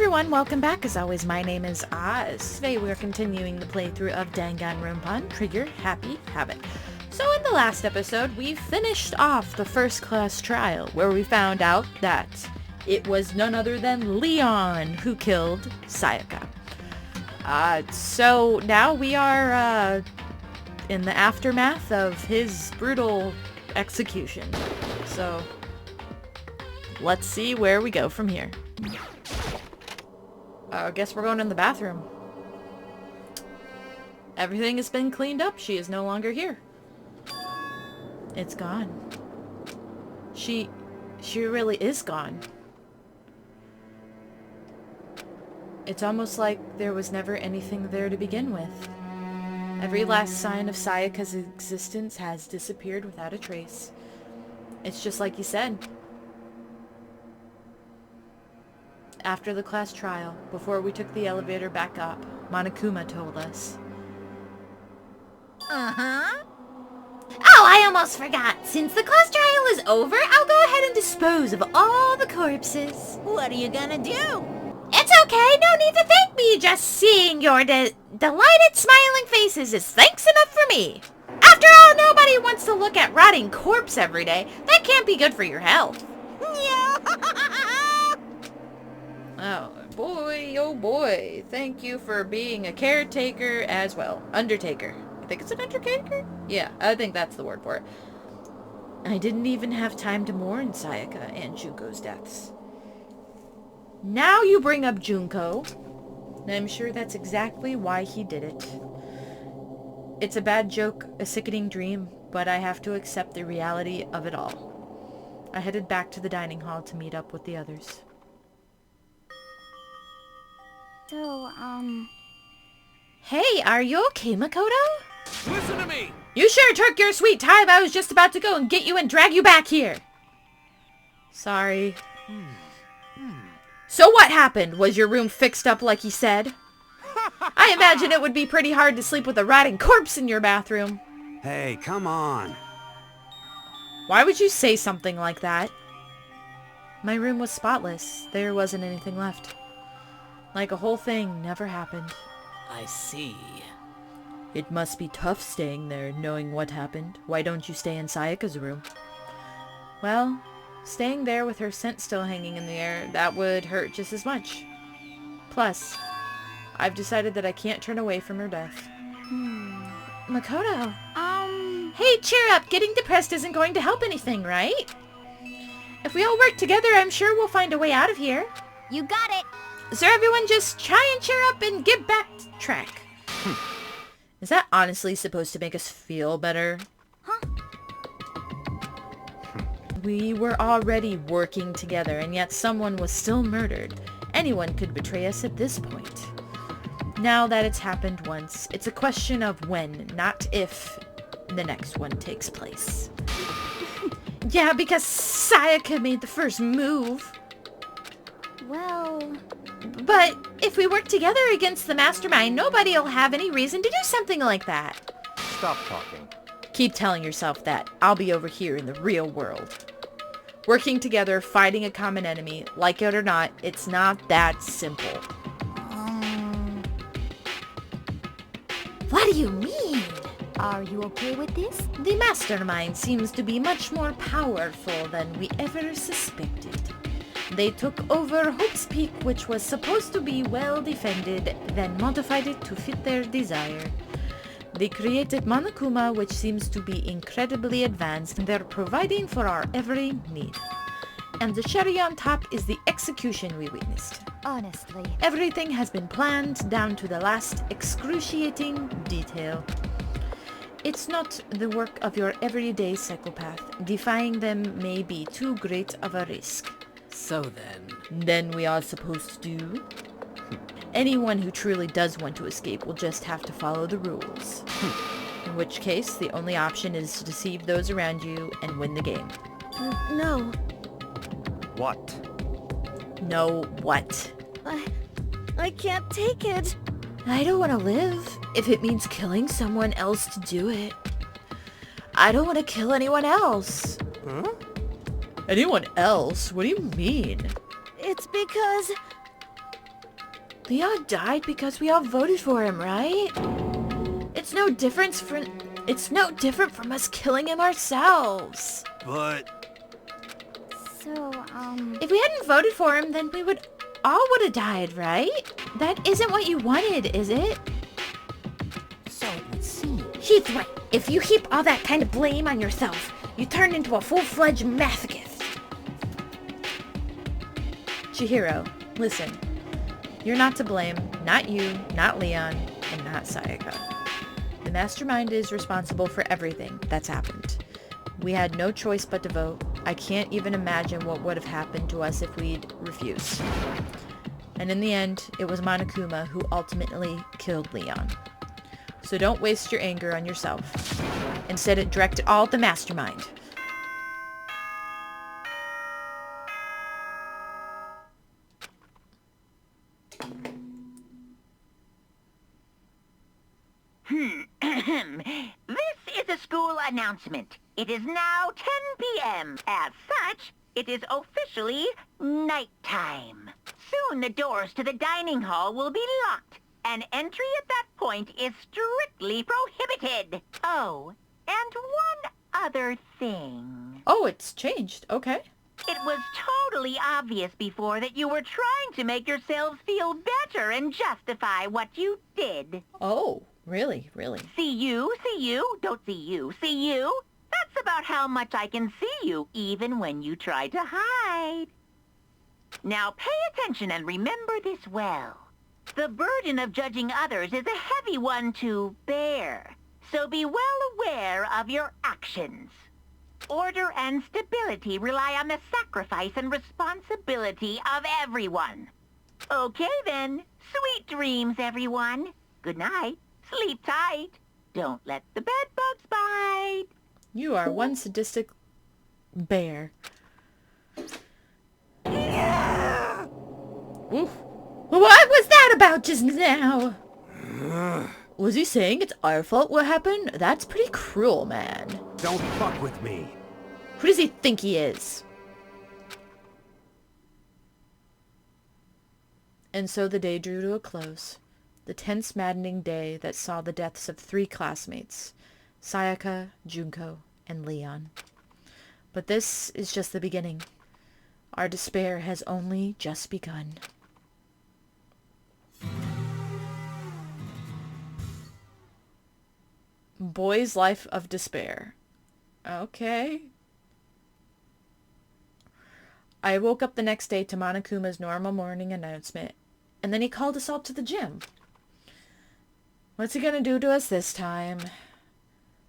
everyone, welcome back. As always, my name is Oz. Today we are continuing the playthrough of Danganronpa, Trigger Happy Havoc. So in the last episode, we finished off the first class trial, where we found out that it was none other than Leon who killed Sayaka. So now we are in the aftermath of his brutal execution. So let's see where we go from here. I guess we're going in the bathroom. Everything has been cleaned up. She is no longer here. It's gone. She really is gone. It's almost like there was never anything there to begin with. Every last sign of Sayaka's existence has disappeared without a trace. It's just like you said. After the class trial, before we took the elevator back up, Monokuma told us. Oh, I almost forgot. Since the class trial is over, I'll go ahead and dispose of all the corpses. What are you gonna do? It's okay, no need to thank me. Just seeing your delighted smiling faces is thanks enough for me. After all, nobody wants to look at rotting corpse every day. That can't be good for your health. Oh boy, thank you for being a caretaker as well. Undertaker. I think it's an undertaker? Yeah, I think that's the word for it. I didn't even have time to mourn Sayaka and Junko's deaths. Now you bring up Junko, and I'm sure that's exactly why he did it. It's a bad joke, a sickening dream, but I have to accept the reality of it all. I headed back to the dining hall to meet up with the others. So, Hey, are you okay, Makoto? Listen to me! You sure took your sweet time. I was just about to go and get you and drag you back here. Sorry. So what happened? Was your room fixed up like you said? I imagine it would be pretty hard to sleep with a rotting corpse in your bathroom. Hey, come on. Why would you say something like that? My room was spotless. There wasn't anything left. Like a whole thing never happened. I see. It must be tough staying there, knowing what happened. Why don't you stay in Sayaka's room? Well, staying there with her scent still hanging in the air, that would hurt just as much. Plus, I've decided that I can't turn away from her death. Makoto. Hey, cheer up! Getting depressed isn't going to help anything, right? If we all work together, I'm sure we'll find a way out of here. you got it. So everyone just try and cheer up and get back to track. Is that honestly supposed to make us feel better? Huh? We were already working together, and yet someone was still murdered. Anyone could betray us at this point. Now that it's happened once, it's a question of when, not if, the next one takes place. Yeah, because Sayaka made the first move. Well, But if we work together against the mastermind, nobody will have any reason to do something like that. Stop talking. Keep telling yourself that. I'll be over here in the real world. Working together, fighting a common enemy, like it or not, it's not that simple. What do you mean? are you okay with this? The mastermind seems to be much more powerful than we ever suspected. They took over Hope's Peak, which was supposed to be well defended, then modified it to fit their desire. They created Monokuma, which seems to be incredibly advanced, and they're providing for our every need. And the cherry on top is the execution we witnessed. Honestly. Everything has been planned down to the last excruciating detail. It's not the work of your everyday psychopath. Defying them may be too great of a risk. So then... Then we are supposed to do? Anyone who truly does want to escape will just have to follow the rules. In which case, the only option is to deceive those around you and win the game. No. What? No what? I can't take it. I don't want to live if it means killing someone else to do it. I don't want to kill anyone else. Huh? Anyone else? What do you mean? It's because Leon died because we all voted for him, right? It's no different from us killing him ourselves. But... So, If we hadn't voted for him, then we would have died, right? That isn't what you wanted, is it? So it would seem. She's right. If you heap all that kind of blame on yourself, you turn into a full-fledged masochist. Chihiro, listen. You're not to blame. Not you, not Leon, and not Sayaka. The mastermind is responsible for everything that's happened. We had no choice but to vote. I can't even imagine what would have happened to us if we'd refused. And in the end, it was Monokuma who ultimately killed Leon. So don't waste your anger on yourself. Instead, direct it all at the mastermind. This is a school announcement. It is now 10 p.m. As such, it is officially nighttime. Soon the doors to the dining hall will be locked, and entry at that point is strictly prohibited. Oh, and one other thing. Oh, it's changed. Okay. It was totally obvious before that you were trying to make yourselves feel better and justify what you did. Oh, really? See you, don't see you, see you. That's about how much I can see you, even when you try to hide. Now pay attention and remember this well. The burden of judging others is a heavy one to bear, so be well aware of your actions. Order and stability rely on the sacrifice and responsibility of everyone. Okay then, sweet dreams, everyone. Good night. Sleep tight. Don't let the bed bugs bite. You are one sadistic bear. Oof. What was that about just now? Was he saying it's our fault what happened? That's pretty cruel, man. Don't fuck with me. Who does he think he is? And so the day drew to a close. The tense, maddening day that saw the deaths of 3 classmates, Sayaka, Junko, and Leon. But this is just the beginning. Our despair has only just begun. Boy's Life of Despair. Okay. I woke up the next day to Monokuma's normal morning announcement, and then he called us all to the gym. What's he gonna do to us this time?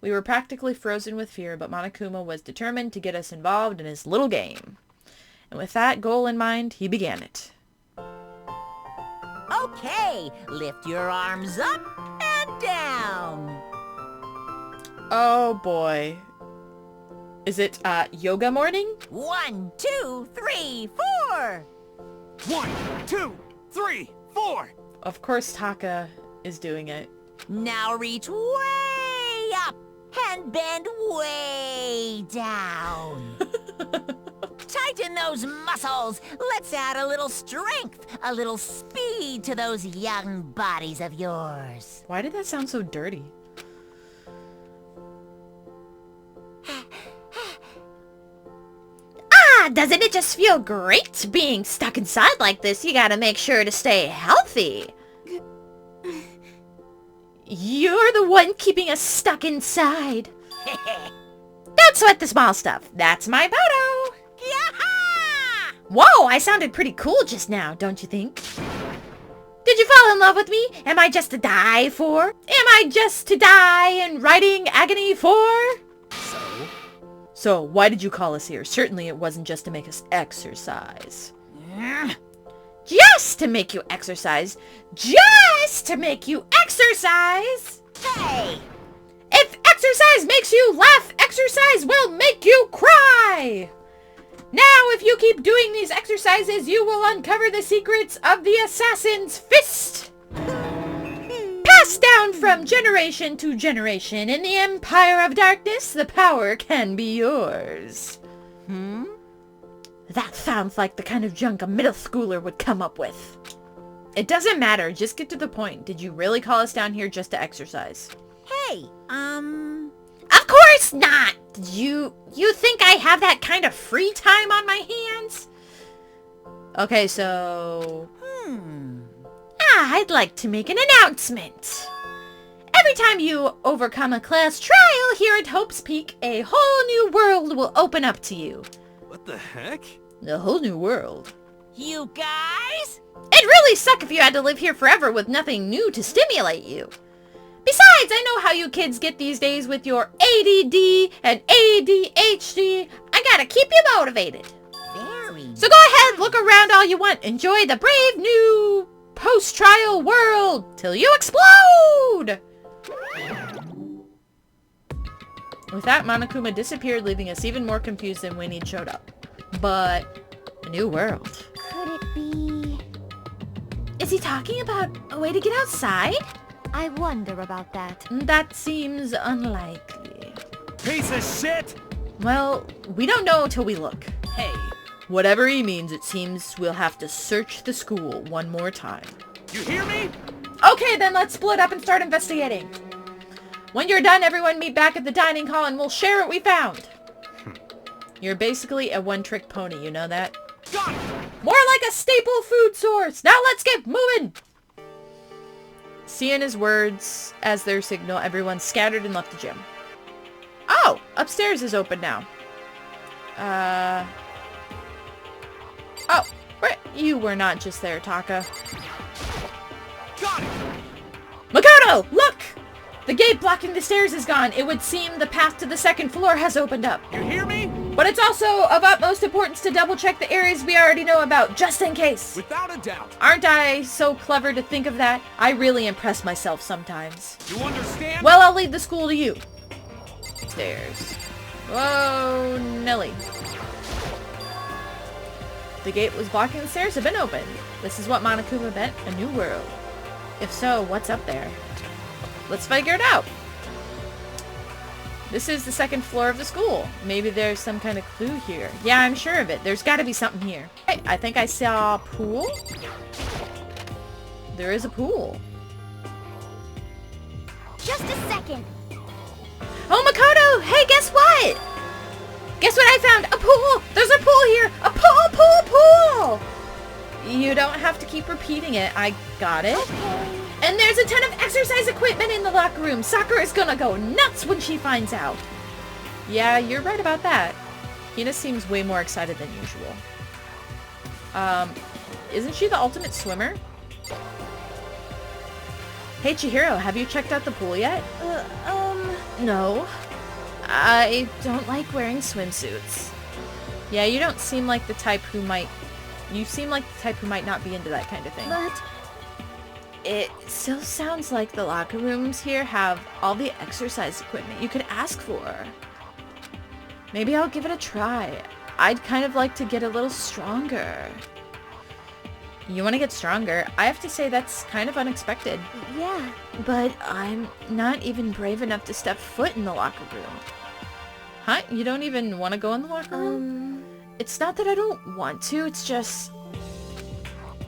We were practically frozen with fear, but Monokuma was determined to get us involved in his little game. And with that goal in mind, he began it. Okay, lift your arms up and down. Oh boy. Is it, yoga morning? 1, 2, 3, 4. 1, 2, 3, 4. Of course Taka is doing it. Now reach way up and bend way down. Tighten those muscles. Let's add a little strength, a little speed to those young bodies of yours. Why did that sound so dirty? Doesn't it just feel great being stuck inside like this? You gotta make sure to stay healthy. You're the one keeping us stuck inside. Don't sweat the small stuff. That's my motto. Yaha! Whoa, I sounded pretty cool just now, don't you think? Did you fall in love with me? Am I just to die for? Am I just to die in writing agony for? So, why did you call us here? Certainly it wasn't just to make us exercise. Just to make you exercise. Just to make you exercise. Hey! If exercise makes you laugh, exercise will make you cry! Now, if you keep doing these exercises, you will uncover the secrets of the assassin's fist! Passed down from generation to generation in the Empire of Darkness, the power can be yours. That sounds like the kind of junk a middle schooler would come up with. It doesn't matter. Just get to the point. Did you really call us down here just to exercise? Hey, Of course not! You think I have that kind of free time on my hands? Okay, so... I'd like to make an announcement. Every time you overcome a class trial here at Hope's Peak, a whole new world will open up to you. What the heck? A whole new world. You guys? It'd really suck if you had to live here forever with nothing new to stimulate you. Besides, I know how you kids get these days with your ADD and ADHD. I gotta keep you motivated. Very. So go ahead, look around all you want. Enjoy the brave new post-trial world till you explode! With that, Monokuma disappeared, leaving us even more confused than when he'd showed up. But a new world. Could it be... Is he talking about a way to get outside? I wonder about that. That seems unlikely. Piece of shit! Well, we don't know till we look. Hey, Whatever he means, it seems we'll have to search the school one more time. You hear me? Okay, then let's split up and start investigating. When you're done, everyone meet back at the dining hall and we'll share what we found. You're basically a one-trick pony, you know that? Got it! More like a staple food source! Now let's get moving! Seeing his words as their signal, everyone scattered and left the gym. Oh! Upstairs is open now. Oh! Right. You were not just there, Taka. Got it! Makoto! Look! The gate blocking the stairs is gone. It would seem the path to the second floor has opened up. You hear me? But it's also of utmost importance to double-check the areas we already know about, just in case. Without a doubt. Aren't I so clever to think of that? I really impress myself sometimes. You understand? Well, I'll leave the school to you. Stairs. Whoa, Nelly. The gate was blocking the stairs have been opened. This is what Monokuma meant, a new world. If so, what's up there? Let's figure it out. This is the second floor of the school. Maybe there's some kind of clue here. Yeah, I'm sure of it. There's got to be something here. Hey, I think I saw a pool. There is a pool. Just a second. Oh, Makoto! Hey, guess what? Guess what I found? A pool! There's a pool here! A pool! You don't have to keep repeating it. I got it. Okay. And there's a ton of exercise equipment in the locker room. Sakura is gonna go nuts when she finds out. Yeah, you're right about that. Hina seems way more excited than usual. Isn't she the ultimate swimmer? Hey, Chihiro, have you checked out the pool yet? No. I don't like wearing swimsuits. Yeah, you don't seem like the type who might... You seem like the type who might not be into that kind of thing. But It still sounds like the locker rooms here have all the exercise equipment you could ask for. Maybe I'll give it a try. I'd kind of like to get a little stronger. You want to get stronger? I have to say that's kind of unexpected. yeah, But I'm not even brave enough to step foot in the locker room. Huh? You don't even want to go in the locker room? It's not that I don't want to, it's just...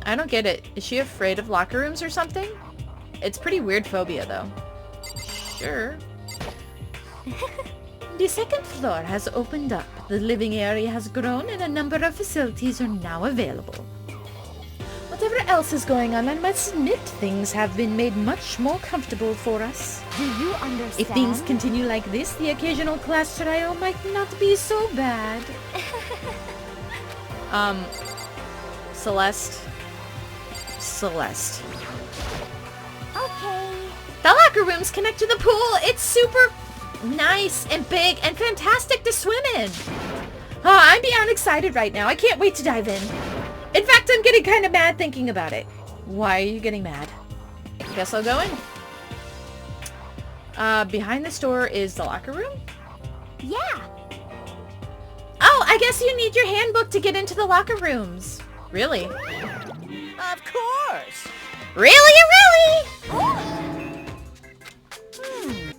I don't get it. Is she afraid of locker rooms or something? It's pretty weird phobia, though. Sure. The second floor has opened up. The living area has grown and a number of facilities are now available. Whatever else is going on, I must admit things have been made much more comfortable for us. do you understand? If things continue like this, the occasional class trial might not be so bad. Celeste. Okay. The locker rooms connect to the pool. It's super nice and big and fantastic to swim in. Oh, I'm beyond excited right now. I can't wait to dive in. In fact, I'm getting kind of mad thinking about it. Why are you getting mad? Guess I'll go in. Behind this door is the locker room? Yeah. Oh, I guess you need your handbook to get into the locker rooms. Really? Of course. Really?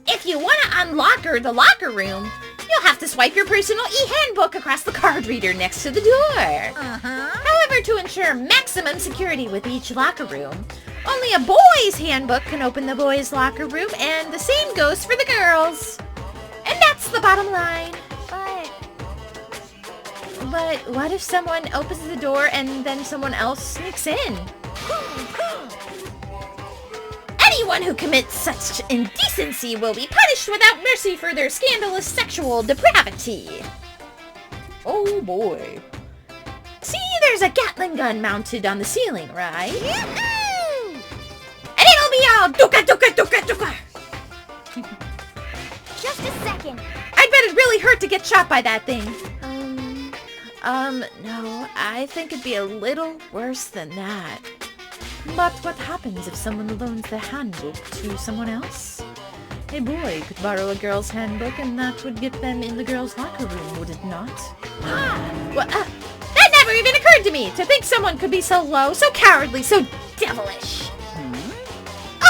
If you want to unlock the locker room, you'll have to swipe your personal e-handbook across the card reader next to the door. Uh-huh. However, However, to ensure maximum security with each locker room, only a boy's handbook can open the boys' locker room, and the same goes for the girls. And that's the bottom line. But what if someone opens the door and then someone else sneaks in? Anyone who commits such indecency will be punished without mercy for their scandalous sexual depravity. Oh boy. See, there's a Gatling gun mounted on the ceiling, right? And it'll be all duka duka duka duka. Just a second. I bet it really hurt to get shot by that thing. No, I think it'd be a little worse than that. But what happens if someone loans their handbook to someone else? A boy could borrow a girl's handbook and that would get them in the girl's locker room, would it not? Well, that never even occurred to me, to think someone could be so low, so cowardly, so devilish.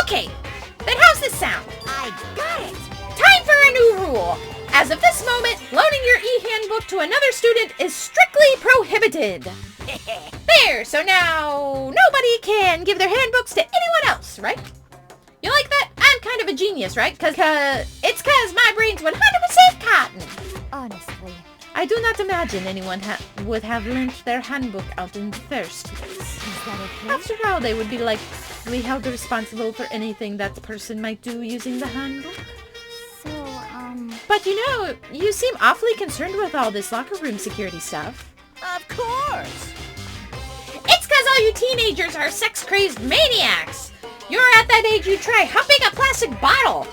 Okay, then how's this sound? I got it. Time for a new rule. As of this moment, loaning your e-handbook to another student is strictly prohibited. There, so now nobody can give their handbooks to anyone else, right? You like that? I'm kind of a genius, right? Cause my brain's 100% cotton. Honestly. I do not imagine anyone would have lent their handbook out in the first place. Is that okay? After all, they would be likely held responsible for anything that person might do using the handbook. So, But you seem awfully concerned with all this locker room security stuff. Of course. It's cause all you teenagers are sex-crazed maniacs. You're at that age you try humping a plastic bottle.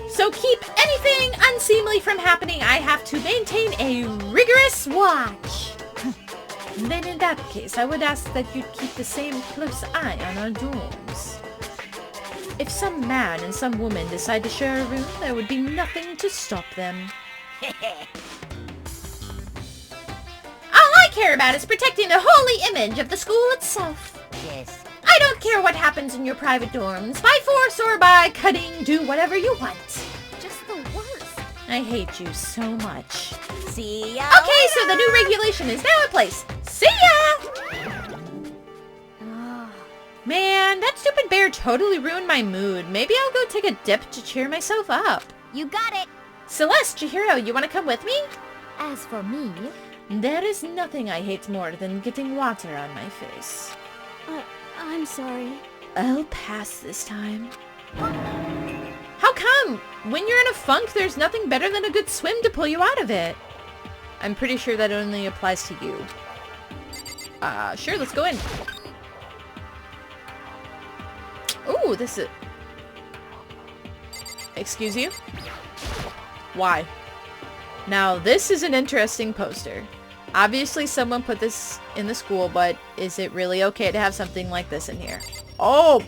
So keep anything unseemly from happening, I have to maintain a rigorous watch. Then in that case, I would ask that you keep the same close eye on our dorms. If some man and some woman decide to share a room, there would be nothing to stop them. All I care about is protecting the holy image of the school itself. Yes. I don't care what happens in your private dorms. By force or by cutting, do whatever you want. just the worst. I hate you so much. See ya. Okay, so the new regulation is now in place. See ya! Man, that stupid bear totally ruined my mood. Maybe I'll go take a dip to cheer myself up. You got it. Celeste, Chihiro, you want to come with me? As for me, There is nothing I hate more than getting water on my face. I'm sorry. I'll pass this time. How come? When you're in a funk, there's nothing better than a good swim to pull you out of it. I'm pretty sure that only applies to you. Sure, let's go in. Ooh, this is... Excuse you? Why? Now, this is an interesting poster. Obviously, someone put this in the school, but is it really okay to have something like this in here? Oh,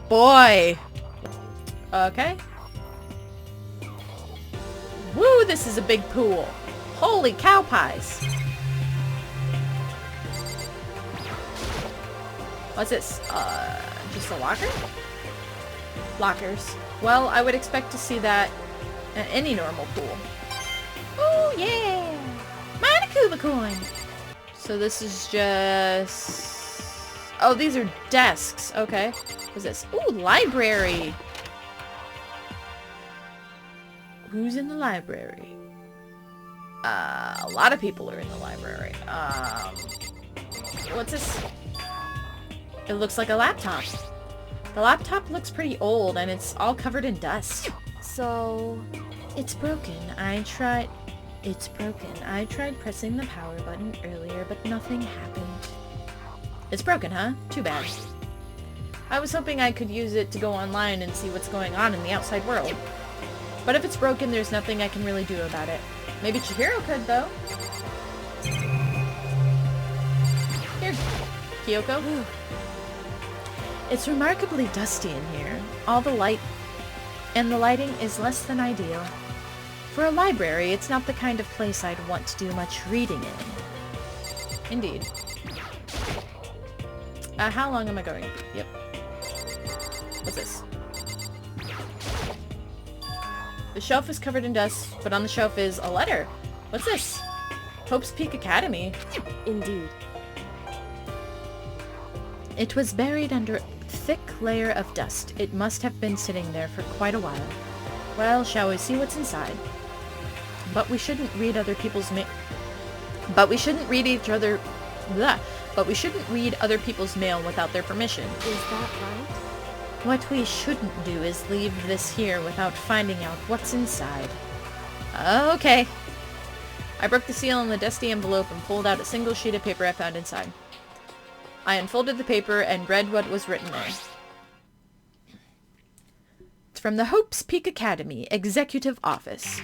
boy. Okay. Woo, this is a big pool. Holy cow pies. What's this? Just a locker? Lockers. Well, I would expect to see that at any normal pool. Oh, yeah! Manakuba coin! So this is just... Oh, these are desks. Okay. What's this? Ooh, library! Who's in the library? A lot of people are in the library. What's this? It looks like a laptop. The laptop looks pretty old and it's all covered in dust. So, It's broken. It's broken. I tried pressing the power button earlier, but nothing happened. It's broken, huh? Too bad. I was hoping I could use it to go online and see what's going on in the outside world. But if it's broken, there's nothing I can really do about it. Maybe Chihiro could, though. Here, Kyoko. It's remarkably dusty in here. The lighting is less than ideal. For a library, it's not the kind of place I'd want to do much reading in. Indeed. How long am I going? Yep. What's this? The shelf is covered in dust, but on the shelf is a letter. What's this? Hope's Peak Academy. indeed. It was buried under a thick layer of dust. It must have been sitting there for quite a while. Well, shall we see what's inside? But we shouldn't read other people's But we shouldn't read other people's mail without their permission. Is that right? What we shouldn't do is leave this here without finding out what's inside. Okay. I broke the seal on the dusty envelope and pulled out a single sheet of paper I found inside. I unfolded the paper and read what was written there. It's from the Hope's Peak Academy, Executive Office.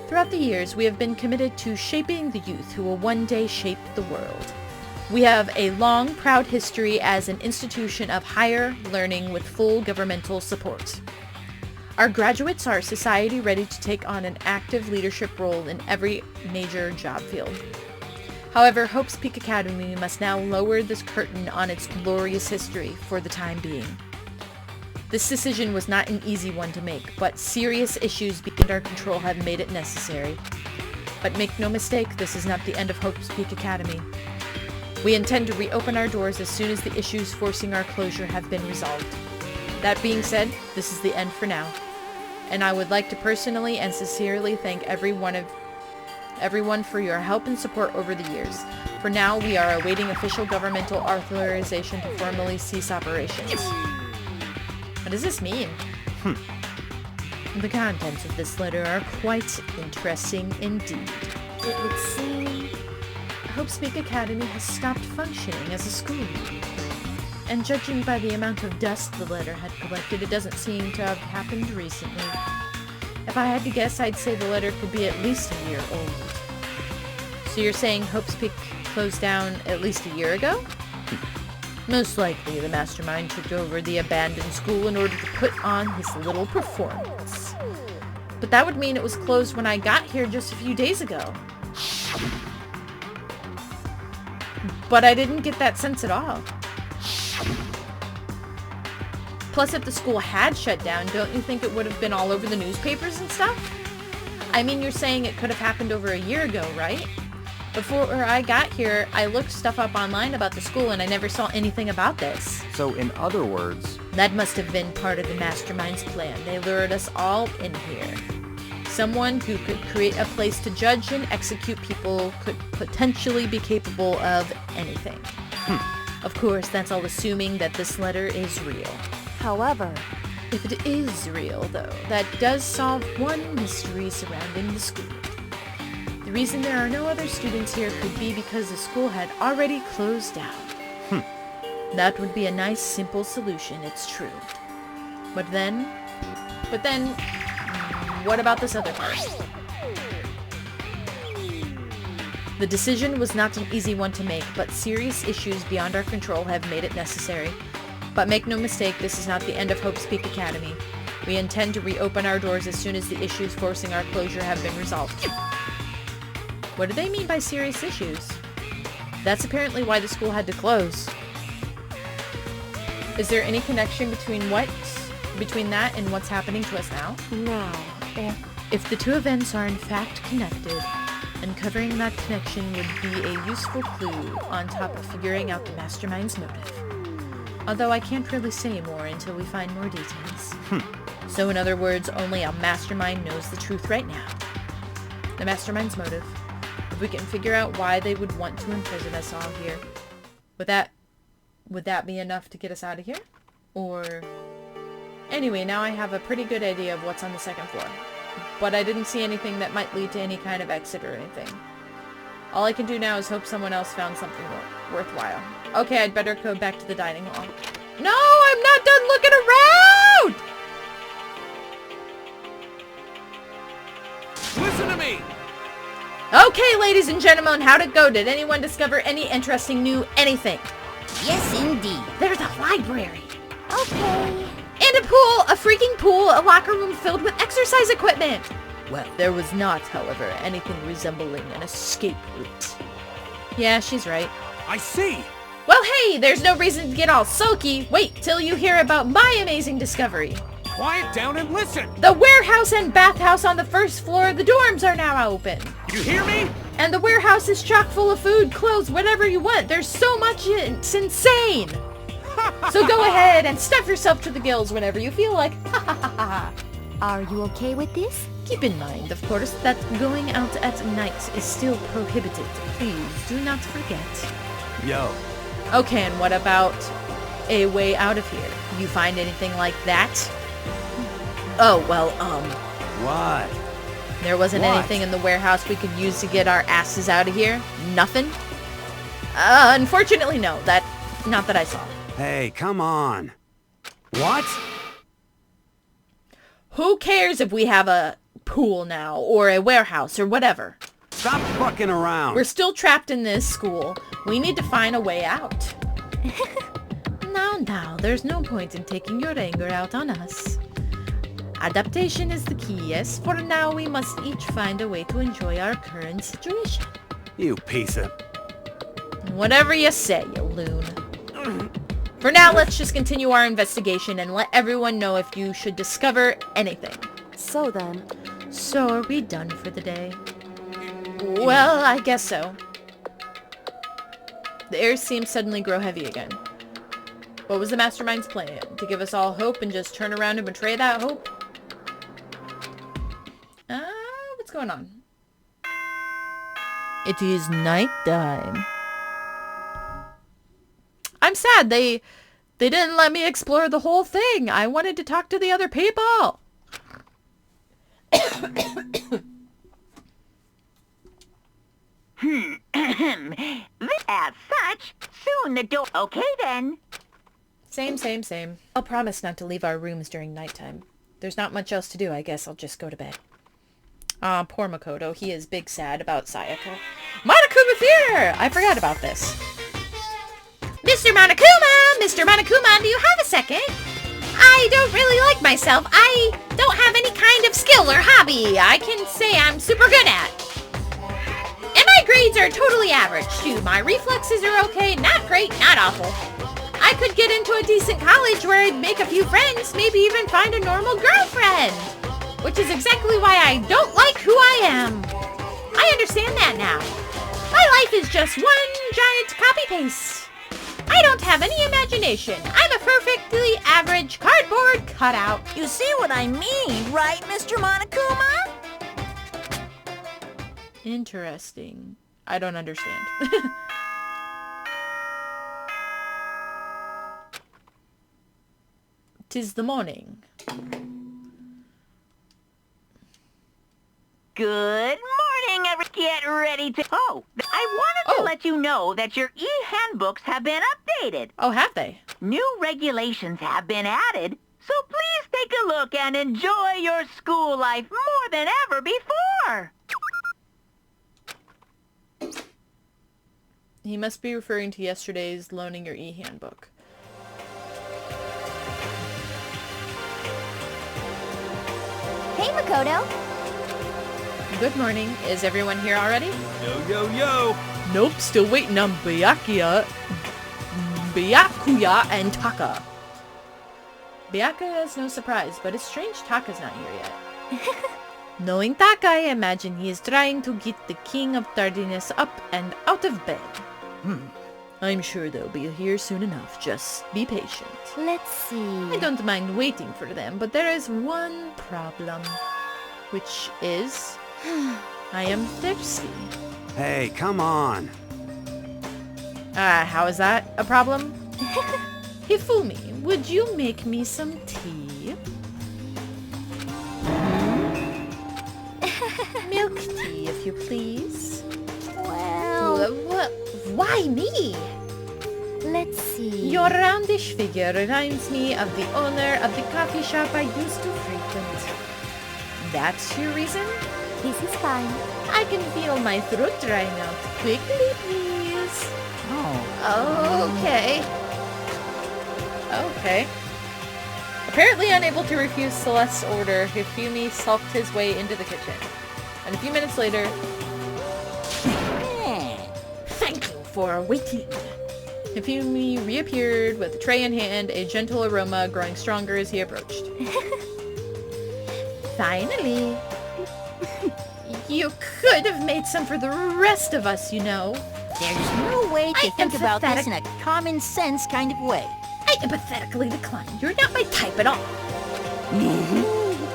Throughout the years, we have been committed to shaping the youth who will one day shape the world. We have a long, proud history as an institution of higher learning with full governmental support. Our graduates are a society ready to take on an active leadership role in every major job field. However, Hope's Peak Academy must now lower this curtain on its glorious history for the time being. This decision was not an easy one to make, but serious issues beyond our control have made it necessary. But make no mistake, this is not the end of Hope's Peak Academy. We intend to reopen our doors as soon as the issues forcing our closure have been resolved. That being said, this is the end for now. And I would like to personally and sincerely thank everyone for your help and support over the years. For now, we are awaiting official governmental authorization to formally cease operations. What does this mean? The contents of this letter are quite interesting indeed. It would seem... Hope's Peak Academy has stopped functioning as a school. And judging by the amount of dust the letter had collected, it doesn't seem to have happened recently. If I had to guess, I'd say the letter could be at least a year old. So you're saying Hope's Peak closed down at least a year ago? Most likely, the mastermind took over the abandoned school in order to put on his little performance. But that would mean it was closed when I got here just a few days ago. But I didn't get that sense at all. Plus, if the school had shut down, don't you think it would have been all over the newspapers and stuff? I mean, you're saying it could have happened over a year ago, right? Before I got here, I looked stuff up online about the school and I never saw anything about this. So in other words... That must have been part of the mastermind's plan. They lured us all in here. Someone who could create a place to judge and execute people could potentially be capable of anything. Of course, that's all assuming that this letter is real. However, if it is real, though, that does solve one mystery surrounding the school. The reason there are no other students here could be because the school had already closed down. That would be a nice, simple solution, it's true. But then, what about this other part? The decision was not an easy one to make, but serious issues beyond our control have made it necessary. But make no mistake, this is not the end of Hope's Peak Academy. We intend to reopen our doors as soon as the issues forcing our closure have been resolved. What do they mean by serious issues? That's apparently why the school had to close. Is there any connection between that and what's happening to us now? now, If the two events are in fact connected, uncovering that connection would be a useful clue on top of figuring out the mastermind's motive. Although I can't really say more until we find more details. So in other words, only a mastermind knows the truth right now. The mastermind's motive. If we can figure out why they would want to imprison us all here, would that be enough to get us out of here? Or... Anyway, now I have a pretty good idea of what's on the second floor. But I didn't see anything that might lead to any kind of exit or anything. All I can do now is hope someone else found something worthwhile. Okay, I'd better go back to the dining hall. No, I'm not done looking around! Listen to me! Okay, ladies and gentlemen, how'd it go? Did anyone discover any interesting new anything? Yes, indeed. There's a library. okay. And a pool, a freaking pool, a locker room filled with exercise equipment. Well, There was not, however, anything resembling an escape route. Yeah, she's right. I see! Well, hey, there's no reason to get all sulky. Wait till you hear about my amazing discovery. Quiet down and listen! The warehouse and bathhouse on the first floor of the dorms are now open. You hear me? And the warehouse is chock full of food, clothes, whatever you want. There's so much, it's insane. So go ahead and stuff yourself to the gills whenever you feel like. Ha ha ha ha. Are you okay with this? Keep in mind, of course, that going out at night is still prohibited. Please do not forget. Yo. Okay, and what about a way out of here? You find anything like that? Oh, well, What? there wasn't What? anything in the warehouse we could use to get our asses out of here? Nothing? Unfortunately, no. Not that I saw. Hey, come on. What? Who cares if we have a pool now, or a warehouse, or whatever? Stop fucking around. We're still trapped in this school. We need to find a way out. Now, there's no point in taking your anger out on us. Adaptation is the key, yes? For now, we must each find a way to enjoy our current situation. You piece of... Whatever you say, you loon. For now, let's just continue our investigation and let everyone know if you should discover anything. So then, So, are we done for the day? Well, I guess so. The air seemed suddenly grow heavy again. What was the mastermind's plan? To give us all hope and just turn around and betray that hope? What's going on? It is nighttime. I'm sad. They didn't let me explore the whole thing. I wanted to talk to the other people. As such, soon the door... Okay, then. Same. I'll promise not to leave our rooms during nighttime. There's not much else to do. I guess I'll just go to bed. Poor Makoto. He is big sad about Sayaka. Monokuma Theater! I forgot about this. Mr. Monokuma, do you have a second? I don't really like myself. I don't have any kind of skill or hobby I can say I'm super good at. And my grades are totally average, too. My reflexes are okay, not great, not awful. I could get into a decent college where I'd make a few friends, maybe even find a normal girlfriend. Which is exactly why I don't like who I am. I understand that now. My life is just one giant copy-paste. I don't have any imagination. I'm a perfectly average cardboard cutout. You see what I mean, right, Mr. Monokuma? Interesting. I don't understand. 'Tis the morning. Good morning, get ready to... Oh, I wanted to let you know that your e-handbooks have been updated. Oh, have they? New regulations have been added, so please take a look and enjoy your school life more than ever before. He must be referring to yesterday's loaning your e-handbook. hey Makoto. Good morning. Is everyone here already? Yo. Nope, still waiting on Byakuya and Taka. Byakuya is no surprise, but it's strange Taka's not here yet. Knowing Taka, I imagine he is trying to get the King of Tardiness up and out of bed. I'm sure they'll be here soon enough. Just be patient. Let's see. I don't mind waiting for them, but there is one problem. Which is... I am thirsty. Hey, come on. How is that a problem? Hifumi, would you make me some tea? Milk tea, if you please. Well, Why me? let's see. Your roundish figure reminds me of the owner of the coffee shop I used to frequent. That's your reason? This is fine. I can feel my throat drying out. Quickly, please. Oh. Okay. Apparently unable to refuse Celeste's order, Hifumi sulked his way into the kitchen. And a few minutes later... Thank you for waiting. Hifumi reappeared with a tray in hand, a gentle aroma growing stronger as he approached. Finally. You could have made some for the rest of us, you know. There's no way to I am think about this in pathetic. a common sense kind of way. I empathetically decline. You're not my type at all.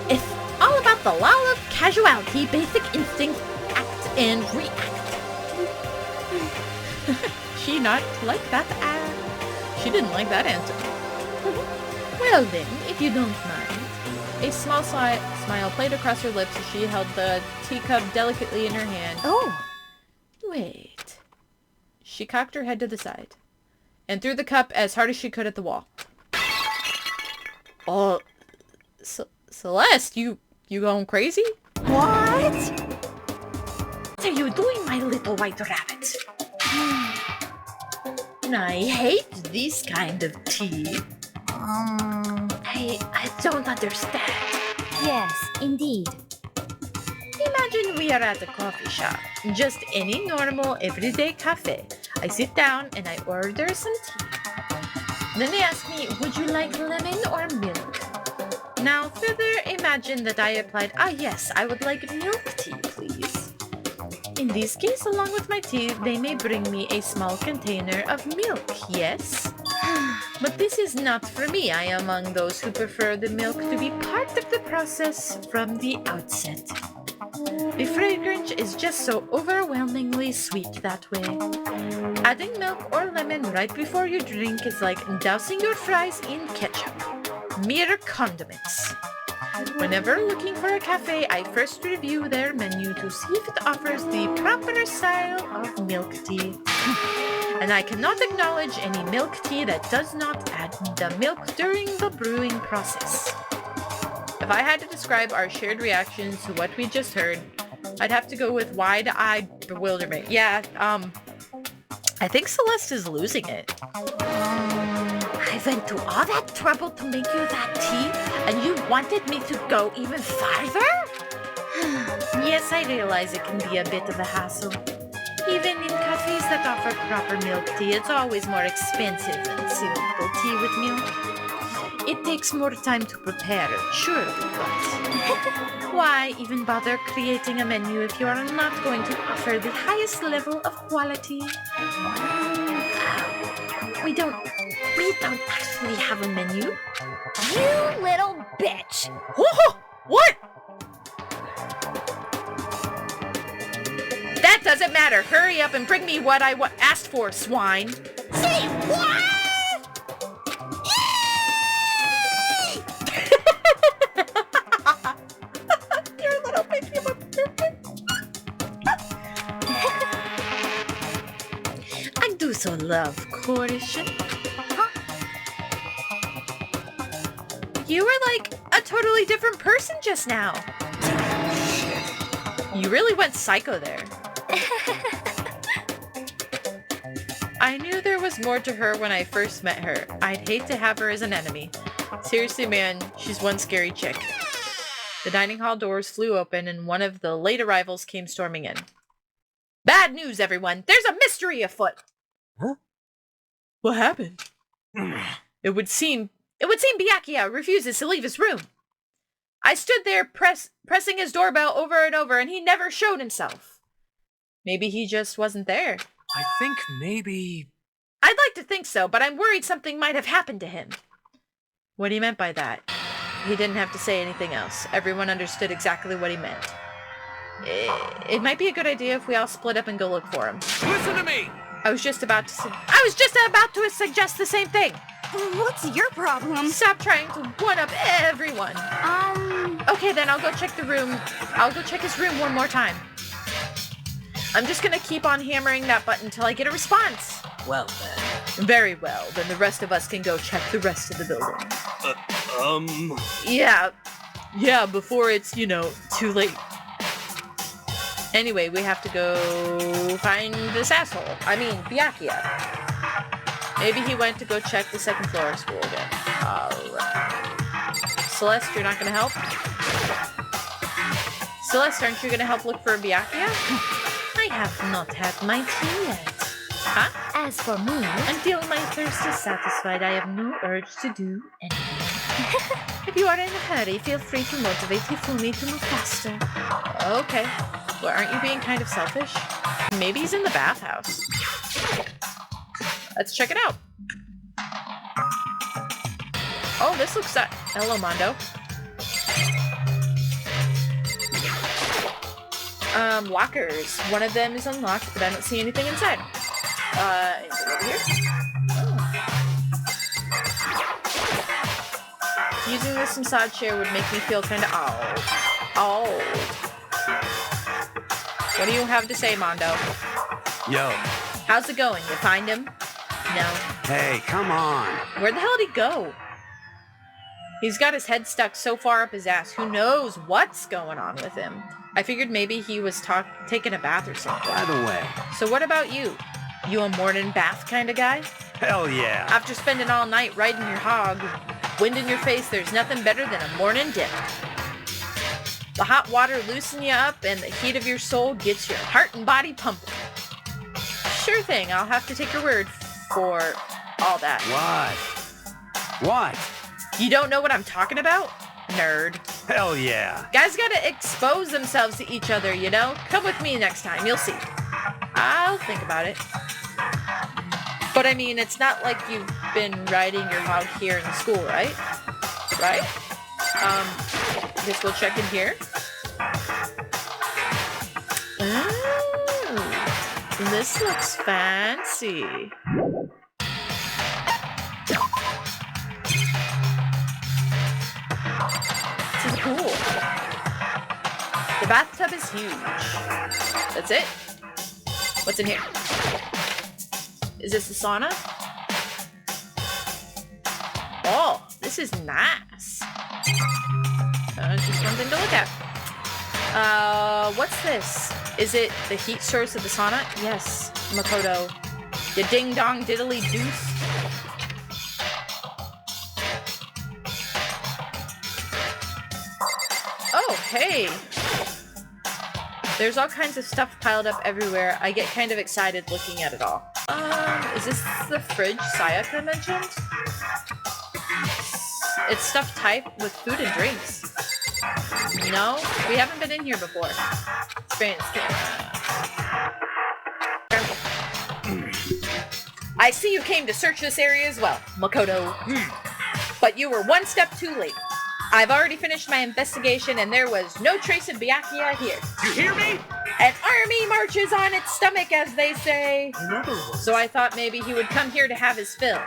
It's all about the law of casuality, basic instinct, act and react. She not like that She didn't like that answer. Well then, if you don't mind. A small smile played across her lips as she held the teacup delicately in her hand. Oh, Wait. She cocked her head to the side and threw the cup as hard as she could at the wall. Oh, Celeste, you going crazy? What? What are you doing, my little white rabbit? I hate this kind of tea. I don't understand. yes, indeed. Imagine we are at a coffee shop. Just any normal, everyday cafe. I sit down and I order some tea. Then they ask me, would you like lemon or milk? Now further imagine that I replied, yes, I would like milk tea, please. In this case, along with my tea, they may bring me a small container of milk, yes? But this is not for me. I am among those who prefer the milk to be part of the process from the outset. The fragrance is just so overwhelmingly sweet that way. Adding milk or lemon right before you drink is like dousing your fries in ketchup. Mere condiments. Whenever looking for a cafe, I first review their menu to see if it offers the proper style of milk tea. And I cannot acknowledge any milk tea that does not add the milk during the brewing process. If I had to describe our shared reactions to what we just heard, I'd have to go with wide-eyed bewilderment. Yeah, I think Celeste is losing it. I went to all that trouble to make you that tea, and you wanted me to go even farther? Yes, I realize it can be a bit of a hassle. Even in cafes that offer proper milk tea, it's always more expensive than simple tea with milk. It takes more time to prepare, surely, but why even bother creating a menu if you are not going to offer the highest level of quality? We don't actually have a menu. You little bitch. Whoa! What? That doesn't matter. Hurry up and bring me what I asked for, swine. Say what? Your little baby. I do so love courtship. You were like a totally different person just now. You really went psycho there. I knew there was more to her when I first met her. I'd hate to have her as an enemy. Seriously, man, she's one scary chick. The dining hall doors flew open and one of the late arrivals came storming in. Bad news, everyone! There's a mystery afoot! Huh? What happened? It would seem Byakuya refuses to leave his room. I stood there pressing his doorbell over and over, and he never showed himself. Maybe he just wasn't there. I think maybe... I'd like to think so, but I'm worried something might have happened to him. What he meant by that. He didn't have to say anything else. Everyone understood exactly what he meant. It might be a good idea if we all split up and go look for him. Listen to me! I was just about to suggest the same thing. What's your problem? Stop trying to one-up everyone. Okay, then I'll go check the room. I'll go check his room one more time. I'm just gonna keep on hammering that button until I get a response. Well then. Very well. Then the rest of us can go check the rest of the building. Yeah, before it's, too late. Anyway, we have to go find this asshole. I mean, Byakuya. Maybe he went to go check the second floor of school again. Alright. Celeste, you're not gonna help? Celeste, aren't you gonna help look for Byakuya? I have not had my tea yet. Huh? As for me, Until my thirst is satisfied, I have no urge to do anything. If you are in a hurry, feel free to motivate Hifumi to move faster. Okay. Well, aren't you being kind of selfish? Maybe he's in the bathhouse. Let's check it out. Oh, this looks... Hello, Mondo. Lockers. One of them is unlocked, but I don't see anything inside. Anything over here? Oh. Using this massage chair would make me feel kind of old. What do you have to say, Mondo? Yo. How's it going? You find him? No. Hey, come on. Where the hell did he go? He's got his head stuck so far up his ass. Who knows what's going on with him? I figured maybe he was taking a bath or something. By the way. So what about you? You a morning bath kind of guy? Hell yeah. After spending all night riding your hog, wind in your face, there's nothing better than a morning dip. The hot water loosens you up and the heat of your soul gets your heart and body pumping. Sure thing, I'll have to take your word for all that. What? You don't know what I'm talking about? Nerd. Hell yeah. Guys gotta expose themselves to each other, you know? Come with me next time, you'll see. I'll think about it. But I mean, it's not like you've been riding your hog here in school, right? Right? Guess we'll check in here. Oh, this looks fancy. This is cool. The bathtub is huge. That's it? What's in here? Is this the sauna? Oh, this is nice. Just one thing to look at. What's this? Is it the heat source of the sauna? Yes, Makoto. You ding-dong diddly-deuce. Oh, hey. There's all kinds of stuff piled up everywhere. I get kind of excited looking at it all. Is this the fridge Sayaka mentioned? It's stuffed tight with food and drinks. No, we haven't been in here before. Experience camera. I see you came to search this area as well, Makoto. But you were one step too late. I've already finished my investigation and there was no trace of Byakuya here. You hear me? An army marches on its stomach, as they say. So I thought maybe he would come here to have his fill.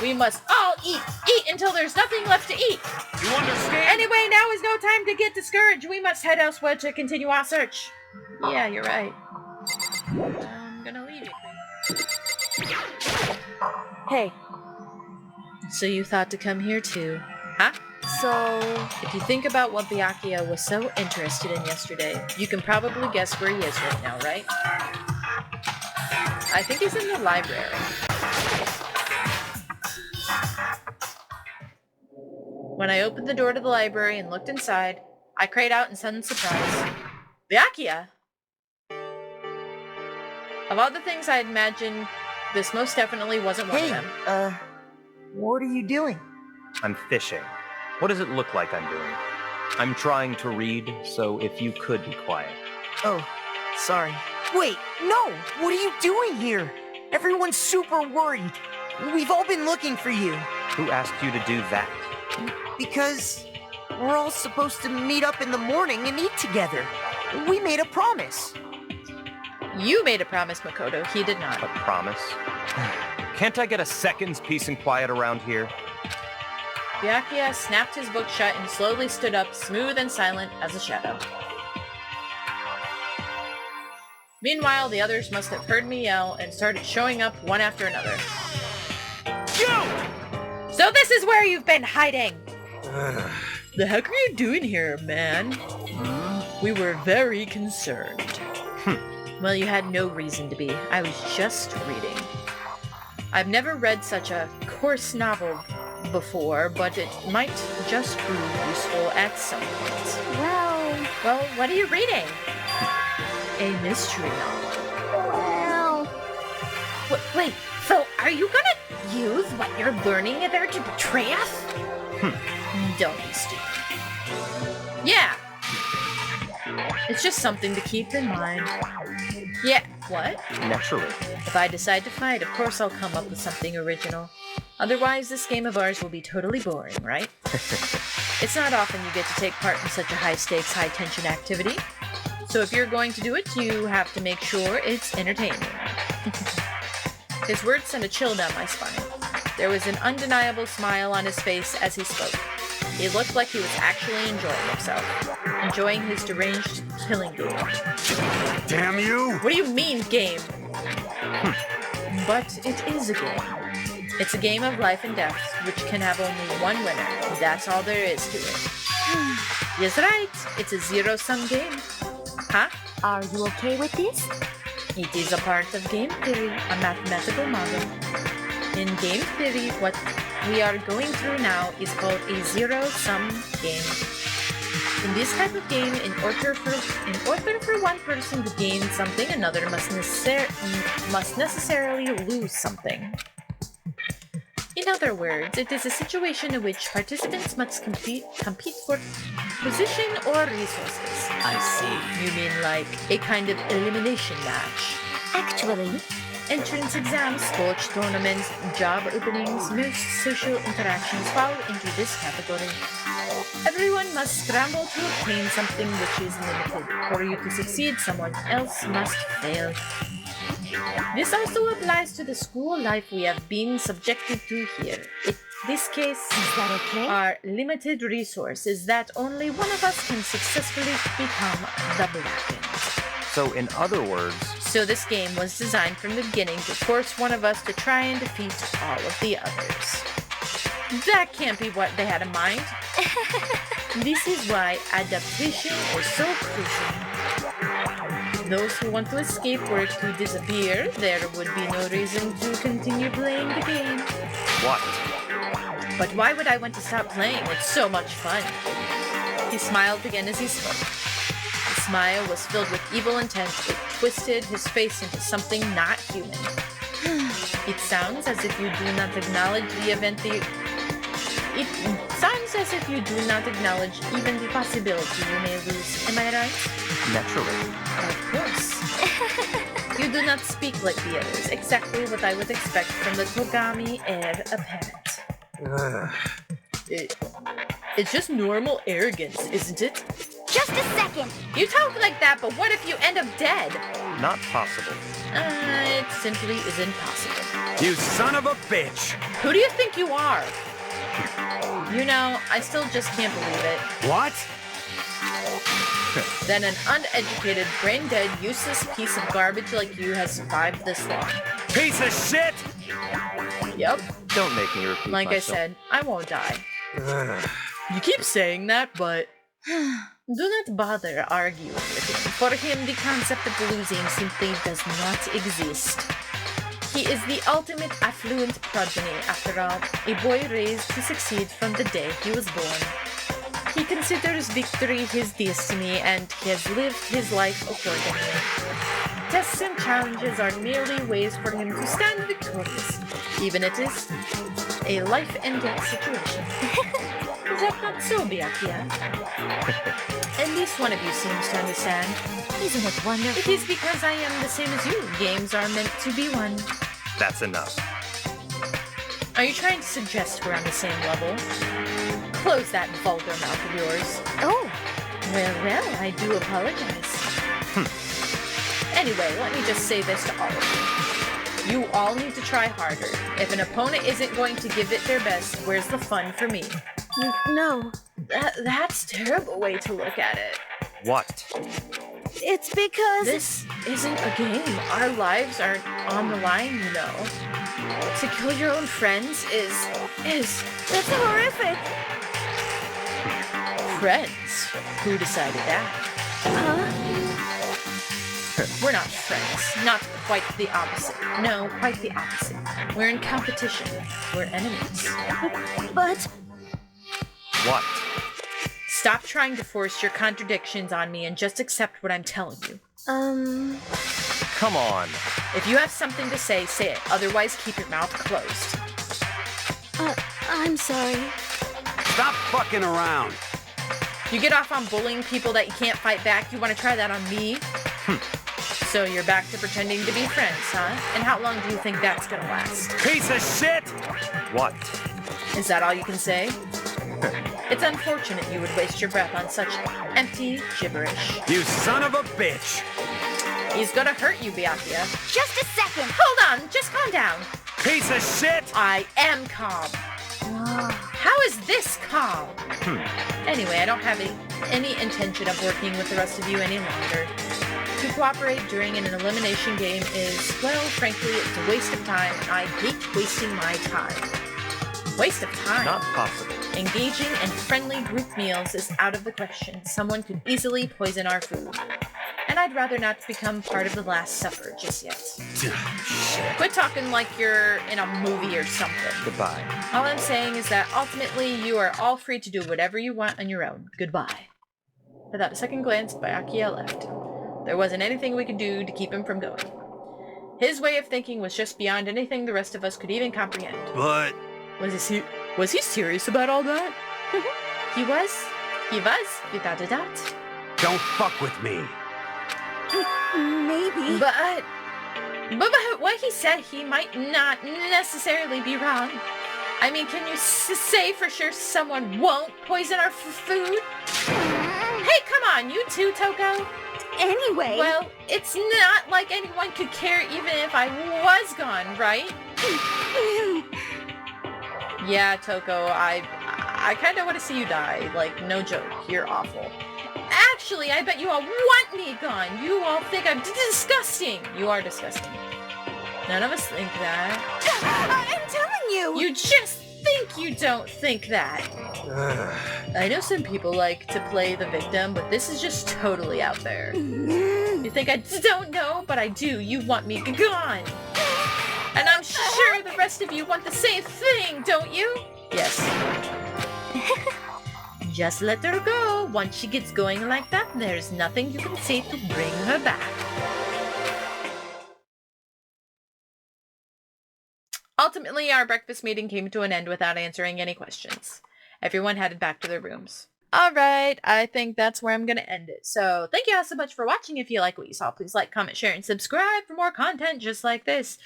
We must all eat until there's nothing left to eat. You understand? Anyway, now is no time to get discouraged. We must head elsewhere to continue our search. Yeah, you're right. I'm gonna leave you. Hey. So you thought to come here too, huh? So, if you think about what Byakuya was so interested in yesterday, you can probably guess where he is right now, right? I think he's in the library. When I opened the door to the library and looked inside, I cried out in sudden surprise. Byakuya! Of all the things I had imagined, this most definitely wasn't one of them. What are you doing? I'm fishing. What does it look like I'm doing? I'm trying to read, so if you could be quiet. Oh, sorry. Wait, no! What are you doing here? Everyone's super worried. We've all been looking for you. Who asked you to do that? Because we're all supposed to meet up in the morning and eat together. We made a promise. You made a promise, Makoto. He did not. A promise? Can't I get a second's peace and quiet around here? Byakuya snapped his book shut and slowly stood up, smooth and silent as a shadow. Meanwhile, the others must have heard me yell and started showing up one after another. You! So this is where you've been hiding! The heck are you doing here, man? We were very concerned. Well, you had no reason to be. I was just reading. I've never read such a coarse novel before, but it might just prove useful at some point. Well, what are you reading? A mystery novel. Well, Wait, so are you gonna use what you're learning there to betray us? Don't be stupid. Yeah. It's just something to keep in mind. Yeah, what? Naturally. If I decide to fight, of course I'll come up with something original. Otherwise, this game of ours will be totally boring, right? It's not often you get to take part in such a high-stakes, high-tension activity. So if you're going to do it, you have to make sure it's entertaining. His words sent a chill down my spine. There was an undeniable smile on his face as he spoke. He looked like he was actually enjoying himself. Enjoying his deranged killing game. Damn you! What do you mean, game? But it is a game. It's a game of life and death, which can have only one winner. That's all there is to it. Yes, right. It's a zero-sum game. Huh? Are you okay with this? It is a part of game theory, a mathematical model. In game theory, what we are going through now is called a zero-sum game. In this type of game, in order for one person to gain something, another must necessarily lose something. In other words, it is a situation in which participants must compete for position or resources. I see. You mean like a kind of elimination match? Actually, Entrance exams, sports tournaments, job openings, most social interactions fall into this category. Everyone must scramble to obtain something which is limited. For you to succeed, someone else must fail. This also applies to the school life we have been subjected to here. In this case, is that okay? our limited resource is that only one of us can successfully become the Blackened. So in other words, So this game was designed from the beginning to force one of us to try and defeat all of the others. That can't be what they had in mind. This is why adaptation is so crucial. Those who want to escape were to disappear, there would be no reason to continue playing the game. what? But why would I want to stop playing? It's so much fun. He smiled again as he spoke. The smile was filled with evil intent. It twisted his face into something not human. It sounds as if you do not acknowledge the event It sounds as if you do not acknowledge even the possibility you may lose. Am I right? Naturally. Of course. You do not speak like the others. Exactly what I would expect from the Togami heir apparent. It's just normal arrogance, isn't it? Just a second. You talk like that, but what if you end up dead? Not possible. It simply isn't possible. You son of a bitch! Who do you think you are? You know, I still just can't believe it. What? Then an uneducated, brain-dead, useless piece of garbage like you has survived this long. Piece of shit! Yep. Don't make me repeat Like myself. I said, I won't die. You keep saying that, but do not bother arguing with him. For him, the concept of losing simply does not exist. He is the ultimate affluent progeny, after all, a boy raised to succeed from the day he was born. He considers victory his destiny, and he has lived his life accordingly. Tests and challenges are merely ways for him to stand victorious, even if it is a life and death situation. Is that not so, Byakuya? At least one of you seems to understand. Isn't it wonderful? It is because I am the same as you. Games are meant to be won. That's enough. Are you trying to suggest we're on the same level? Close that vulgar mouth of yours. Oh, Well, I do apologize. Anyway, let me just say this to all of you. You all need to try harder. If an opponent isn't going to give it their best, where's the fun for me? no. That's a terrible way to look at it. What? It's because... This isn't a game. Our lives aren't on the line, you know. To kill your own friends is... That's horrific. Friends? Who decided that? Huh? We're not friends. Not quite the opposite. No, quite the opposite. We're in competition. We're enemies. But... What? Stop trying to force your contradictions on me and just accept what I'm telling you. Come on. If you have something to say, say it. Otherwise, keep your mouth closed. I'm sorry. Stop fucking around! You get off on bullying people that you can't fight back. You want to try that on me? So you're back to pretending to be friends, huh? And how long do you think that's gonna last? Piece of shit! What? Is that all you can say? It's unfortunate you would waste your breath on such empty gibberish. You son of a bitch! He's gonna hurt you, Byakuya. Just a second. Hold on, just calm down. Piece of shit! I am calm. How is this calm? Anyway, I don't have any intention of working with the rest of you any longer. To cooperate during an elimination game is, well, frankly, it's a waste of time. I hate wasting my time. Waste of time? Not possible. Engaging in friendly group meals is out of the question. Someone could easily poison our food. And I'd rather not become part of the Last Supper just yet. Quit talking like you're in a movie or something. Goodbye. All I'm saying is that ultimately you are all free to do whatever you want on your own. Goodbye. Without a second glance, Byakuya left. There wasn't anything we could do to keep him from going. His way of thinking was just beyond anything the rest of us could even comprehend. But... Was he serious about all that? He was, without a doubt. Don't fuck with me. Maybe. But what he said, he might not necessarily be wrong. I mean, can you say for sure someone won't poison our food? Hey, come on, you too, Toko. Anyway. Well, it's not like anyone could care even if I was gone, right? Yeah, Toko, I kind of want to see you die. Like, no joke. You're awful. Actually, I bet you all want me gone. You all think I'm disgusting. You are disgusting. None of us think that. I'm telling you. You just think you don't think that. I know some people like to play the victim, but this is just totally out there. You think I don't know, but I do. You want me gone. And I'm sure the rest of you want the same thing, don't you? Yes. Just let her go. Once she gets going like that, there's nothing you can say to bring her back. Ultimately, our breakfast meeting came to an end without answering any questions. Everyone headed back to their rooms. Alright, I think that's where I'm going to end it. So, thank you all so much for watching. If you like what you saw, please like, comment, share, and subscribe for more content just like this.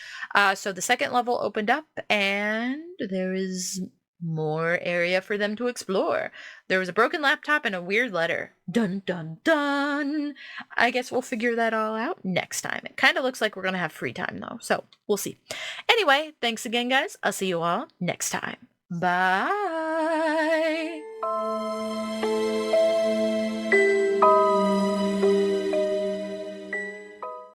So the second level opened up, and there is more area for them to explore. There was a broken laptop and a weird letter. Dun dun dun! I guess we'll figure that all out next time. It kind of looks like we're going to have free time, though, so we'll see. Anyway, thanks again, guys. I'll see you all next time. Bye!